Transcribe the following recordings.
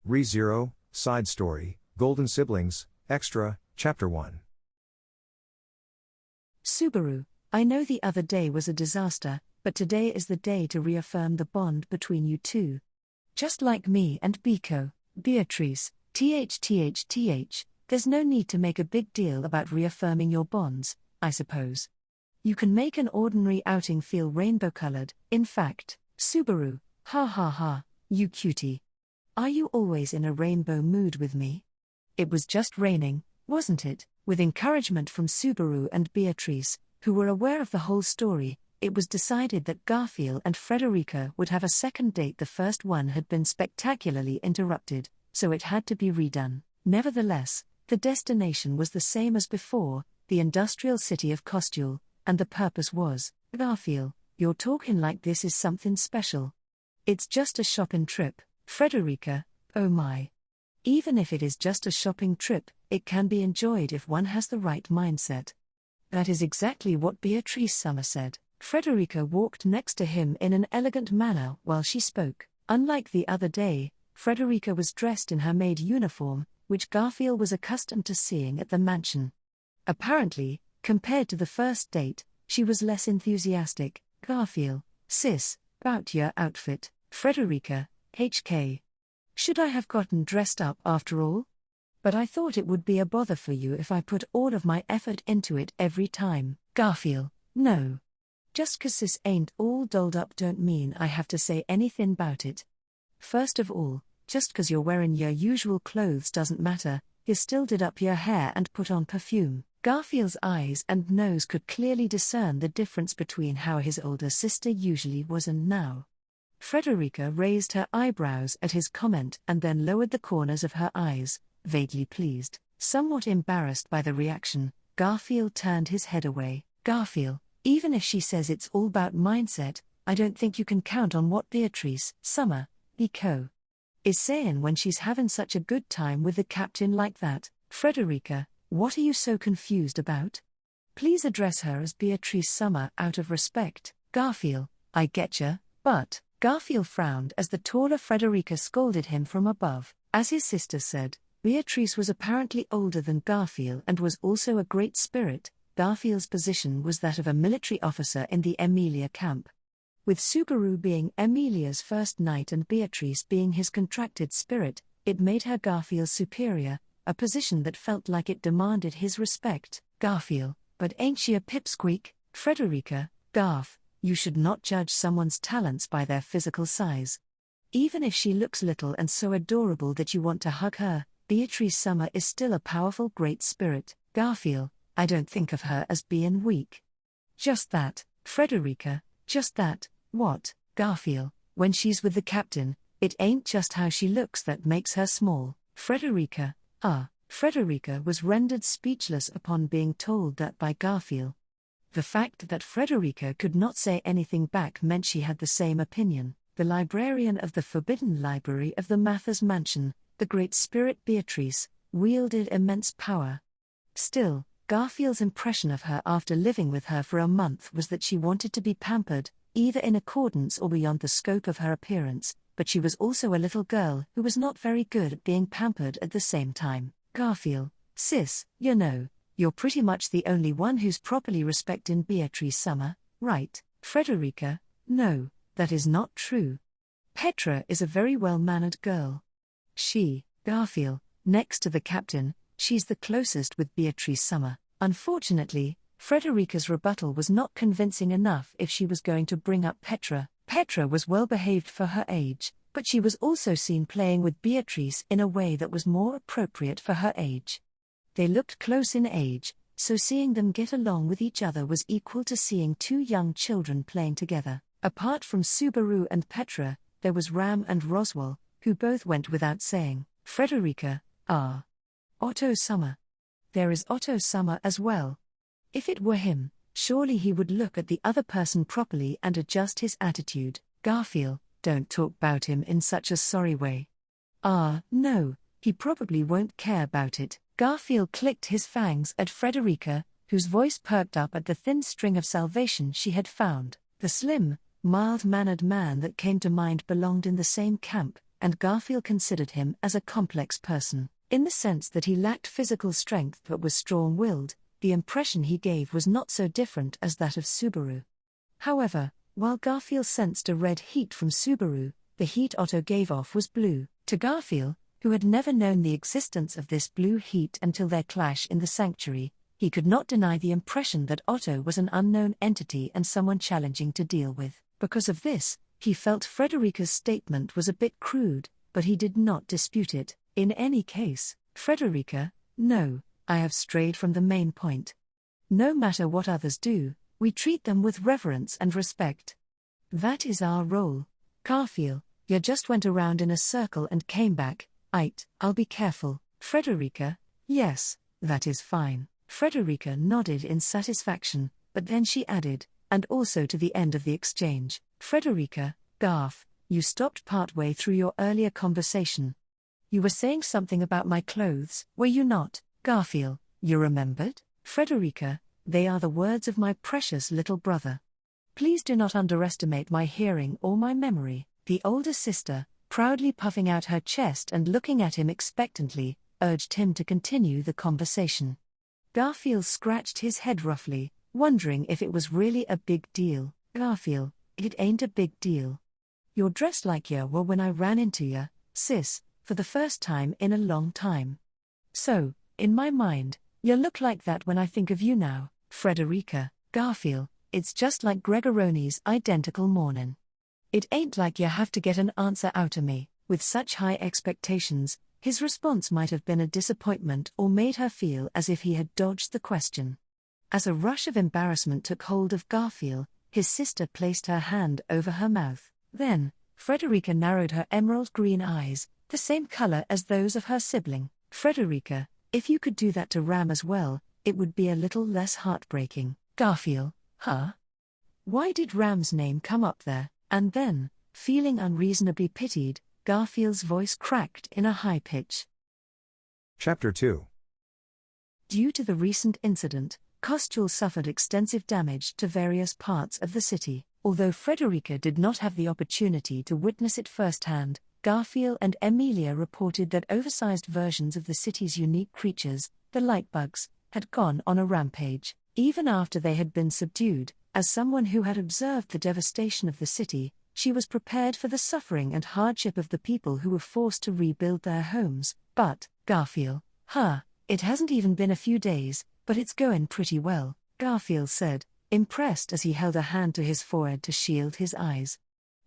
ReZero, Side Story, Golden Siblings, Extra, Chapter 1. Subaru, I know the other day was a disaster, but today is the day to reaffirm the bond between you two. Just like me and Biko, Beatrice, there's no need to make a big deal about reaffirming your bonds, I suppose. You can make an ordinary outing feel rainbow-colored. In fact, Subaru, ha ha ha, you cutie. Are you always in a rainbow mood with me? It was just raining, wasn't it? With encouragement from Subaru and Beatrice, who were aware of the whole story, it was decided that Garfield and Frederica would have a second date. The first one had been spectacularly interrupted, so it had to be redone. Nevertheless, the destination was the same as before, the industrial city of Costule, and the purpose was, Garfield, you're talking like this is something special. It's just a shopping trip, Frederica, oh my. Even if it is just a shopping trip, it can be enjoyed if one has the right mindset. That is exactly what Beatrice Summer said. Frederica walked next to him in an elegant manner while she spoke. Unlike the other day, Frederica was dressed in her maid uniform, which Garfield was accustomed to seeing at the mansion. Apparently, compared to the first date, she was less enthusiastic. Garfield, sis, about your outfit. Frederica, HK. Should I have gotten dressed up after all? But I thought it would be a bother for you if I put all of my effort into it every time. Garfield, no. Just 'cause sis ain't all dolled up don't mean I have to say anything about it. First of all, just 'cause you're wearing your usual clothes doesn't matter, you still did up your hair and put on perfume. Garfield's eyes and nose could clearly discern the difference between how his older sister usually was and now. Frederica raised her eyebrows at his comment and then lowered the corners of her eyes, vaguely pleased. Somewhat embarrassed by the reaction, Garfield turned his head away. Garfield, even if she says it's all about mindset, I don't think you can count on what Beatrice Summer, Biko, is saying when she's having such a good time with the captain like that. Frederica, what are you so confused about? Please address her as Beatrice Summer out of respect. Garfield, I getcha, but... Garfield frowned as the taller Frederica scolded him from above. As his sister said, Beatrice was apparently older than Garfield and was also a great spirit. Garfield's position was that of a military officer in the Emilia camp. With Subaru being Emilia's first knight and Beatrice being his contracted spirit, it made her Garfield's superior, a position that felt like it demanded his respect. Garfield, but ain't she a pipsqueak? Frederica, Garf, you should not judge someone's talents by their physical size. Even if she looks little and so adorable that you want to hug her, Beatrice Summer is still a powerful great spirit. Garfield, I don't think of her as being weak. Just that, Frederica, just that. What, Garfield, when she's with the captain, it ain't just how she looks that makes her small. Frederica, Frederica was rendered speechless upon being told that by Garfield. The fact that Frederica could not say anything back meant she had the same opinion. The librarian of the Forbidden Library of the Mathers Mansion, the great spirit Beatrice, wielded immense power. Still, Garfield's impression of her after living with her for a month was that she wanted to be pampered, either in accordance or beyond the scope of her appearance, but she was also a little girl who was not very good at being pampered at the same time. Garfield, sis, you know, you're pretty much the only one who's properly respecting Beatrice Summer, right? Frederica, no, that is not true. Petra is a very well-mannered girl. Garfield, next to the captain, she's the closest with Beatrice Summer. Unfortunately, Frederica's rebuttal was not convincing enough if she was going to bring up Petra. Petra was well-behaved for her age, but she was also seen playing with Beatrice in a way that was more appropriate for her age. They looked close in age, so seeing them get along with each other was equal to seeing two young children playing together. Apart from Subaru and Petra, there was Ram and Roswell, who both went without saying. Frederica, Otto Summer. There is Otto Summer as well. If it were him, surely he would look at the other person properly and adjust his attitude. Garfield, don't talk about him in such a sorry way. No, he probably won't care about it. Garfield clicked his fangs at Frederica, whose voice perked up at the thin string of salvation she had found. The slim, mild-mannered man that came to mind belonged in the same camp, and Garfield considered him as a complex person. In the sense that he lacked physical strength but was strong-willed, the impression he gave was not so different as that of Subaru. However, while Garfield sensed a red heat from Subaru, the heat Otto gave off was blue. To Garfield, who had never known the existence of this blue heat until their clash in the sanctuary, he could not deny the impression that Otto was an unknown entity and someone challenging to deal with. Because of this, he felt Frederica's statement was a bit crude, but he did not dispute it. In any case, Frederica, no, I have strayed from the main point. No matter what others do, we treat them with reverence and respect. That is our role. Garfield, you just went around in a circle and came back. I'll be careful. Frederica, yes, that is fine. Frederica nodded in satisfaction, but then she added, and also to the end of the exchange, Frederica, Garf, you stopped partway through your earlier conversation. You were saying something about my clothes, were you not? Garfield, you remembered? Frederica, they are the words of my precious little brother. Please do not underestimate my hearing or my memory. The older sister, proudly puffing out her chest and looking at him expectantly, urged him to continue the conversation. Garfield scratched his head roughly, wondering if it was really a big deal. Garfield, it ain't a big deal. You're dressed like ya were when I ran into ya, sis, for the first time in a long time. So, in my mind, ya look like that when I think of you now. Frederica, Garfield, it's just like Gregoroni's identical mornin'. It ain't like you have to get an answer out of me. With such high expectations, his response might have been a disappointment or made her feel as if he had dodged the question. As a rush of embarrassment took hold of Garfield, his sister placed her hand over her mouth. Then, Frederica narrowed her emerald green eyes, the same color as those of her sibling. Frederica, if you could do that to Ram as well, it would be a little less heartbreaking. Garfield, huh? Why did Ram's name come up there? And then, feeling unreasonably pitied, Garfield's voice cracked in a high pitch. Chapter 2. Due to the recent incident, Kostiul suffered extensive damage to various parts of the city. Although Frederica did not have the opportunity to witness it firsthand, Garfield and Emilia reported that oversized versions of the city's unique creatures, the lightbugs, had gone on a rampage. Even after they had been subdued, as someone who had observed the devastation of the city, she was prepared for the suffering and hardship of the people who were forced to rebuild their homes. But, Garfield, it hasn't even been a few days, but it's going pretty well, Garfield said, impressed as he held a hand to his forehead to shield his eyes.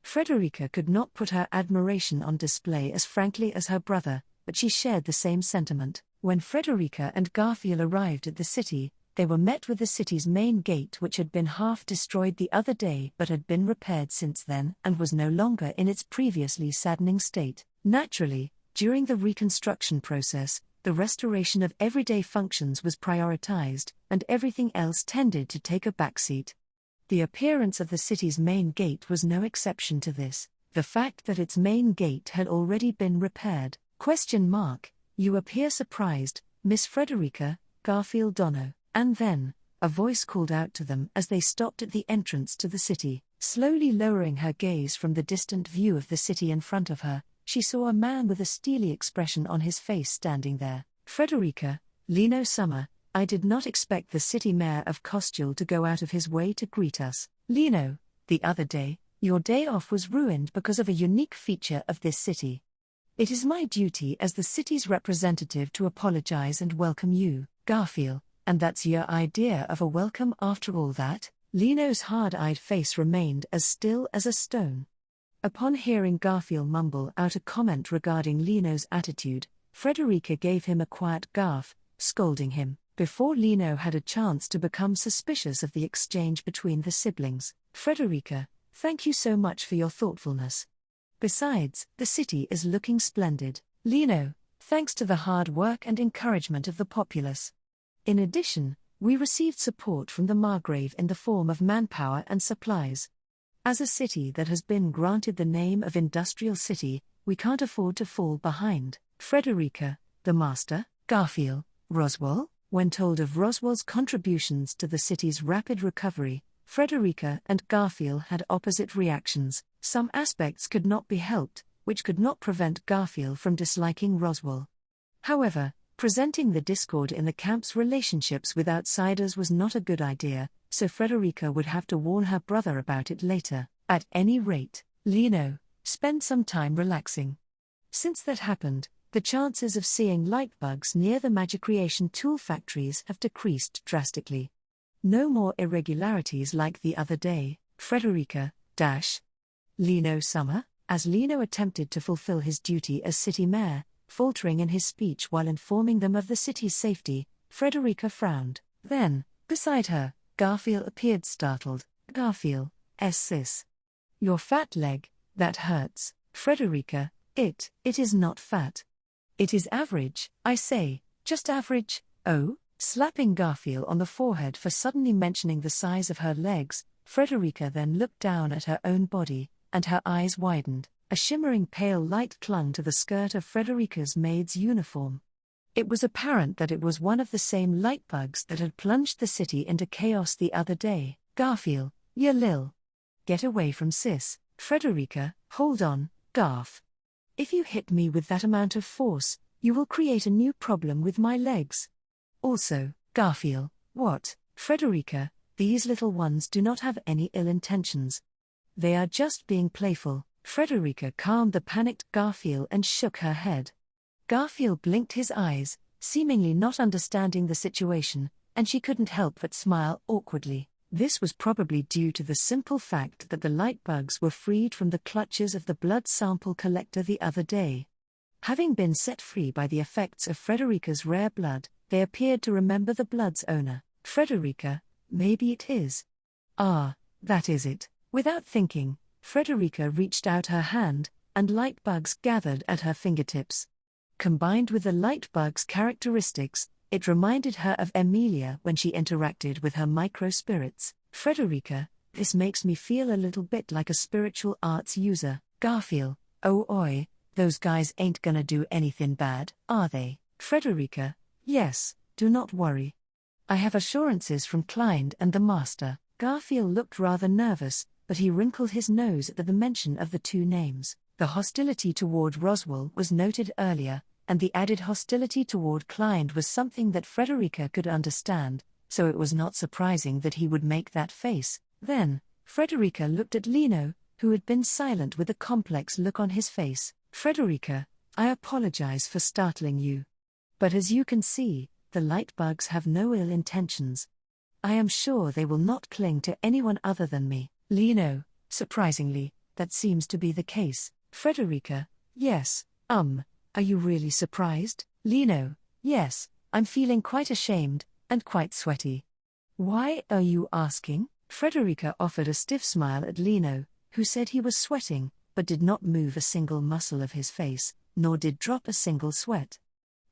Frederica could not put her admiration on display as frankly as her brother, but she shared the same sentiment. When Frederica and Garfield arrived at the city, they were met with the city's main gate, which had been half destroyed the other day but had been repaired since then and was no longer in its previously saddening state. Naturally, during the reconstruction process, the restoration of everyday functions was prioritized, and everything else tended to take a backseat. The appearance of the city's main gate was no exception to this. The fact that its main gate had already been repaired. You appear surprised, Miss Frederica, Garfield Dono. And then, a voice called out to them as they stopped at the entrance to the city. Slowly lowering her gaze from the distant view of the city in front of her, she saw a man with a steely expression on his face standing there. Frederica, Lino Summer, I did not expect the city mayor of Kostiul to go out of his way to greet us. Lino, the other day, your day off was ruined because of a unique feature of this city. It is my duty as the city's representative to apologize and welcome you, Garfield. And that's your idea of a welcome after all that? Lino's hard-eyed face remained as still as a stone. Upon hearing Garfield mumble out a comment regarding Lino's attitude, Frederica gave him a quiet garf, scolding him. Before Lino had a chance to become suspicious of the exchange between the siblings, Frederica, thank you so much for your thoughtfulness. Besides, the city is looking splendid. Lino, thanks to the hard work and encouragement of the populace. In addition, we received support from the Margrave in the form of manpower and supplies. As a city that has been granted the name of Industrial City, we can't afford to fall behind. Frederica, the Master, Garfield, Roswell. When told of Roswell's contributions to the city's rapid recovery, Frederica and Garfield had opposite reactions. Some aspects could not be helped, which could not prevent Garfield from disliking Roswell. However, presenting the discord in the camp's relationships with outsiders was not a good idea, so Frederica would have to warn her brother about it later. At any rate, Lino, spend some time relaxing. Since that happened, the chances of seeing light bugs near the magic creation tool factories have decreased drastically. No more irregularities like the other day, Frederica, Lino Summer. As Lino attempted to fulfill his duty as city mayor, faltering in his speech while informing them of the city's safety, Frederica frowned. Then, beside her, Garfield appeared startled. Garfield, sis. Your fat leg, that hurts. Frederica, it is not fat. It is average, I say, just average. Oh, slapping Garfield on the forehead for suddenly mentioning the size of her legs, Frederica then looked down at her own body, and her eyes widened. A shimmering pale light clung to the skirt of Frederica's maid's uniform. It was apparent that it was one of the same light bugs that had plunged the city into chaos the other day. Garfield, you lil. Get away from sis. Frederica, hold on, Garf. If you hit me with that amount of force, you will create a new problem with my legs. Also, Garfield, what? Frederica, these little ones do not have any ill intentions. They are just being playful. Frederica calmed the panicked Garfield and shook her head. Garfield blinked his eyes, seemingly not understanding the situation, and she couldn't help but smile awkwardly. This was probably due to the simple fact that the light bugs were freed from the clutches of the blood sample collector the other day. Having been set free by the effects of Frederica's rare blood, they appeared to remember the blood's owner. Frederica, maybe it is. Ah, that is it. Without thinking, Frederica reached out her hand, and light bugs gathered at her fingertips. Combined with the light bug's characteristics, it reminded her of Emilia when she interacted with her micro-spirits. Frederica, this makes me feel a little bit like a spiritual arts user. Garfield, oh oi, those guys ain't gonna do anything bad, are they? Frederica, yes, do not worry. I have assurances from Klein and the master. Garfield looked rather nervous, but he wrinkled his nose at the mention of the two names. The hostility toward Roswell was noted earlier, and the added hostility toward Klein was something that Frederica could understand, so it was not surprising that he would make that face. Then, Frederica looked at Lino, who had been silent with a complex look on his face. Frederica, I apologize for startling you. But as you can see, the light bugs have no ill intentions. I am sure they will not cling to anyone other than me. Lino, surprisingly, that seems to be the case. Frederica, yes, are you really surprised? Lino, yes, I'm feeling quite ashamed, and quite sweaty. Why are you asking? Frederica offered a stiff smile at Lino, who said he was sweating, but did not move a single muscle of his face, nor did drop a single sweat.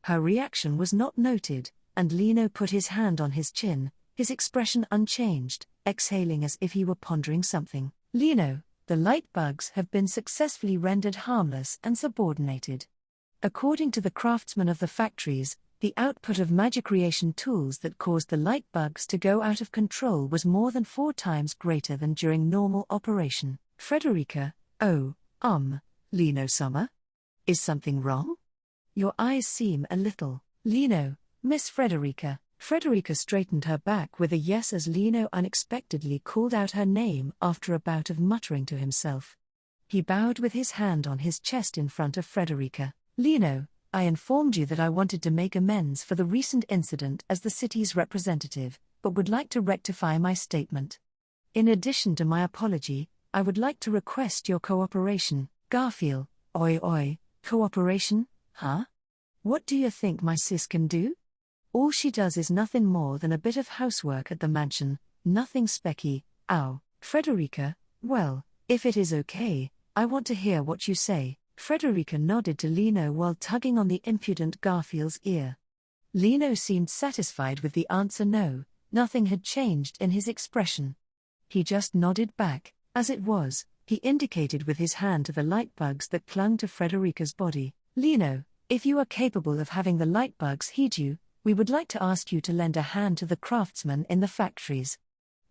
Her reaction was not noted, and Lino put his hand on his chin, his expression unchanged, exhaling as if he were pondering something. Lino, the light bugs have been successfully rendered harmless and subordinated. According to the craftsmen of the factories, the output of magic creation tools that caused the light bugs to go out of control was more than 4 times greater than during normal operation. Frederica, Lino Summer? Is something wrong? Your eyes seem a little. Lino, Miss Frederica. Frederica straightened her back with a yes as Lino unexpectedly called out her name after a bout of muttering to himself. He bowed with his hand on his chest in front of Frederica. Lino, I informed you that I wanted to make amends for the recent incident as the city's representative, but would like to rectify my statement. In addition to my apology, I would like to request your cooperation. Garfield, oi, cooperation, huh? What do you think my sis can do? All she does is nothing more than a bit of housework at the mansion, nothing specky. Ow. Frederica, well, if it is okay, I want to hear what you say. Frederica nodded to Lino while tugging on the impudent Garfield's ear. Lino seemed satisfied with the answer no, nothing had changed in his expression. He just nodded back. As it was, he indicated with his hand to the light bugs that clung to Frederica's body. Lino, if you are capable of having the light bugs heed you, we would like to ask you to lend a hand to the craftsmen in the factories.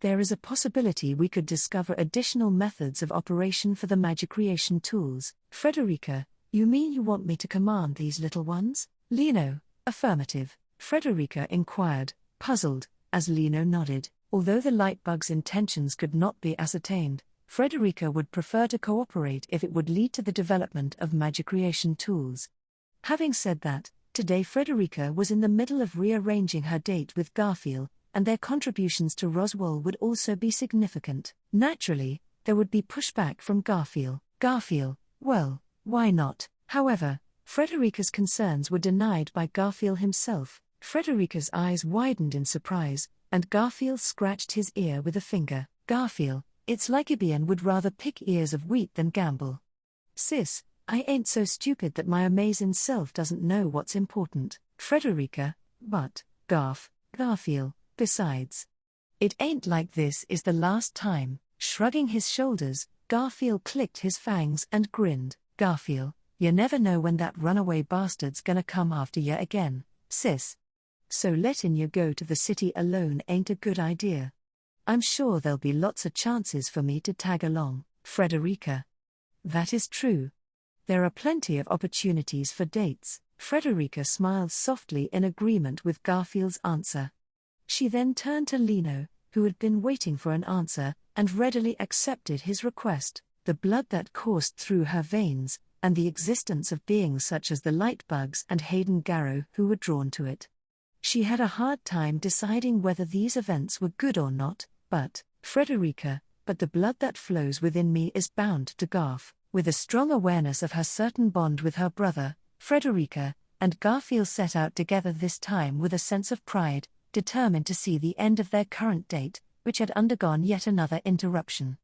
There is a possibility we could discover additional methods of operation for the magic creation tools. Frederica, you mean you want me to command these little ones? Lino, affirmative. Frederica inquired, puzzled, as Lino nodded. Although the lightbug's intentions could not be ascertained, Frederica would prefer to cooperate if it would lead to the development of magic creation tools. Having said that, today Frederica was in the middle of rearranging her date with Garfield, and their contributions to Roswell would also be significant. Naturally, there would be pushback from Garfield. Garfield, well, why not? However, Frederica's concerns were denied by Garfield himself. Frederica's eyes widened in surprise, and Garfield scratched his ear with a finger. Garfield, it's like Ibian would rather pick ears of wheat than gamble. Sis, I ain't so stupid that my amazing self doesn't know what's important. Frederica, but, Garfield, besides. It ain't like this is the last time. Shrugging his shoulders, Garfield clicked his fangs and grinned. Garfield, you never know when that runaway bastard's gonna come after ya again, sis. So letting you go to the city alone ain't a good idea. I'm sure there'll be lots of chances for me to tag along. Frederica. That is true. There are plenty of opportunities for dates. Frederica smiled softly in agreement with Garfield's answer. She then turned to Lino, who had been waiting for an answer, and readily accepted his request. The blood that coursed through her veins, and the existence of beings such as the Lightbugs and Hayden Garrow who were drawn to it. She had a hard time deciding whether these events were good or not, but the blood that flows within me is bound to Garf. With a strong awareness of her certain bond with her brother, Frederica, and Garfield set out together this time with a sense of pride, determined to see the end of their current date, which had undergone yet another interruption.